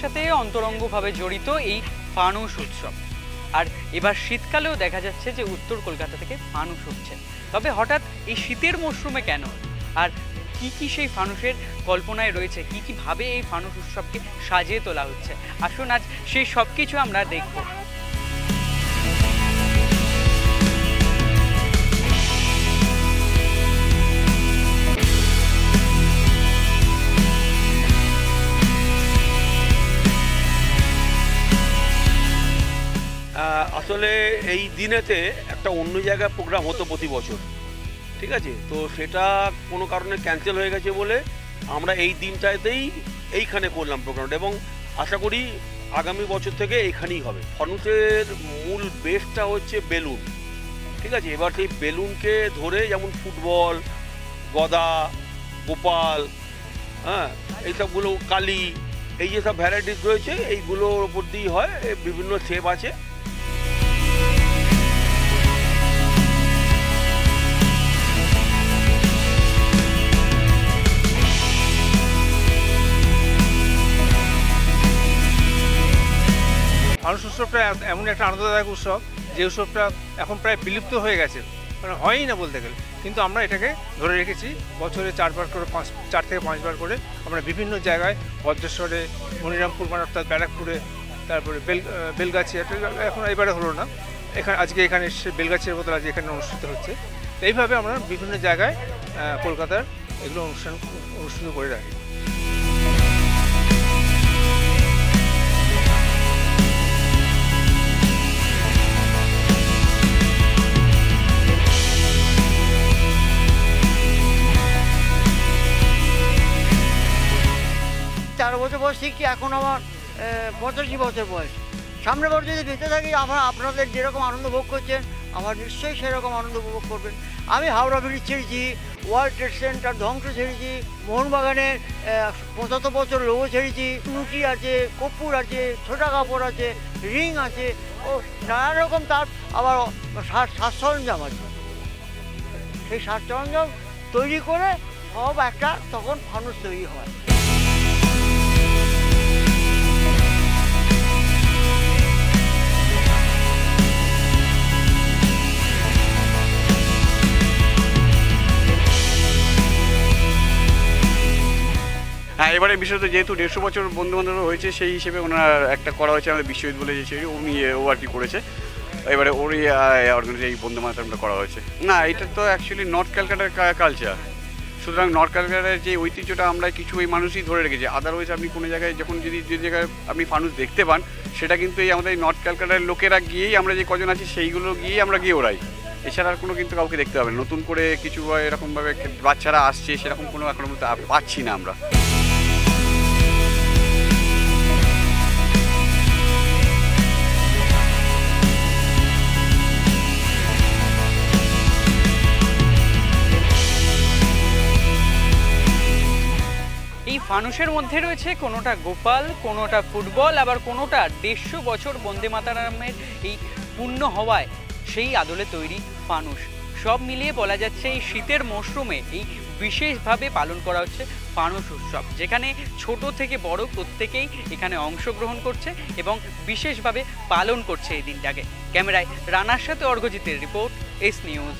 সাথে অন্তরঙ্গভাবে জড়িত এই ফানুস উৎসব। আর এবার শীতকালেও দেখা যাচ্ছে যে উত্তর কলকাতা থেকে ফানুস উঠছে। তবে হঠাৎ এই শীতের মরশুমে কেন, আর কি কি সেই ফানুসের কল্পনায় রয়েছে, কি কি ভাবে এই ফানুস উৎসবকে সাজিয়ে তোলা হচ্ছে, আসুন আজ সেই সব কিছু আমরা দেখব। আসলে এই দিনেতে একটা অন্য জায়গায় প্রোগ্রাম হতো প্রতি বছর, ঠিক আছে, তো সেটা কোনো কারণে ক্যান্সেল হয়ে গেছে বলে আমরা এই দিনটাতেই এইখানে করলাম প্রোগ্রামটা, এবং আশা করি আগামী বছর থেকে এইখানেই হবে। ফানুসের মূল বেসটা হচ্ছে বেলুন, ঠিক আছে। এবার সেই বেলুনকে ধরে যেমন ফুটবল, গদা, গোপাল, হ্যাঁ, এইসবগুলো কালি, এই যে সব ভ্যারাইটিস রয়েছে এইগুলোর ওপর দিয়েই হয়, বিভিন্ন শেপ আছে। ফানুস উৎসবটা এমন একটা আনন্দদায়ক উৎসব যে উৎসবটা এখন প্রায় বিলুপ্ত হয়ে গেছে, মানে হয়ই না বলতে গেলে, কিন্তু আমরা এটাকে ধরে রেখেছি। বছরে 4 করে 4 থেকে 5 বার করে আমরা বিভিন্ন জায়গায়, বজ্রেশ্বরে, মনিরামপুর মানে অর্থাৎ ব্যারাকপুরে, তারপরে বেলগাছি, এখন এবারে হলো না, আজকে এখানে বেলগাছির বদলে আজকে এখানে অনুষ্ঠিত হচ্ছে। তো এইভাবে আমরা বিভিন্ন জায়গায় কলকাতার এগুলো অনুষ্ঠিত করে রাখি। বছর বয়স শিখছি, এখন আমার 85 বছর বয়স। সামনের বছর যদি বেঁচে থাকি, আপনাদের যেরকম আনন্দ ভোগ করছেন আমার নিশ্চয়ই সেরকম আনন্দ উপভোগ করবেন। আমি হাওড়া ব্রিজ ছেড়েছি, ওয়ার্ল্ড ট্রেড সেন্টার ধ্বংস ছেড়েছি, মোহনবাগানের 75 বছর লোগো ছেড়েছি, রুটি আছে, কর্পূর আছে, ছোটা কাপড় আছে, রিং আছে, ও নানা রকম, তার আবার সাজ সরঞ্জাম আছে। সেই সাজ সরঞ্জাম তৈরি করে সব একটা তখন ফানুস তৈরি হয়। হ্যাঁ, এবারে বিশেষত যেহেতু 150 বছর বন্ধুবান্ধব হয়েছে, সেই হিসেবে ওনার একটা করা হয়েছে আমাদের বিশ্বজিৎ বলে, যে উনি ও আর কি করেছে, এবারে ওরই অর্গানাইজে এই বন্ধু মাতামটা করা হয়েছে। না, এটা তো অ্যাকচুয়ালি নর্থ ক্যালকাটার কালচার, সুতরাং নর্থ ক্যালকাটার যে ঐতিহ্যটা আমরা কিছু ওই মানুষই ধরে রেখেছি। আদারওয়াইজ আপনি কোনো জায়গায় যখন যদি যে জায়গায় আপনি ফানুস দেখতে পান, সেটা কিন্তু এই আমাদের নর্থ ক্যালকাটার লোকেরা গিয়েই, আমরা যে কজন আছি সেইগুলো গিয়েই আমরা গিয়ে ওড়াই, এছাড়া আর কোনো কিন্তু কাউকে দেখতে পাবেন। নতুন করে কিছু এরকমভাবে বাচ্চারা আসছে সেরকম কোনো এখনো পাচ্ছি না আমরা। এই ফানুসের মধ্যে রয়েছে কোনোটা গোপাল, কোনোটা ফুটবল, আবার কোনোটা 150 বছর বন্দে মাতরমের এই পূর্ণ হওয়ায় সেই আদলে তৈরি ফানুস। সব মিলিয়ে বলা যাচ্ছে এই শীতের মরশুমে এই বিশেষভাবে পালন করা হচ্ছে ফানুস উৎসব, যেখানে ছোট থেকে বড় প্রত্যেকেই এখানে অংশগ্রহণ করছে এবং বিশেষভাবে পালন করছে এই দিনটাকে। ক্যামেরায় রানার সাথে অর্ঘজিতের রিপোর্ট, এস নিউজ।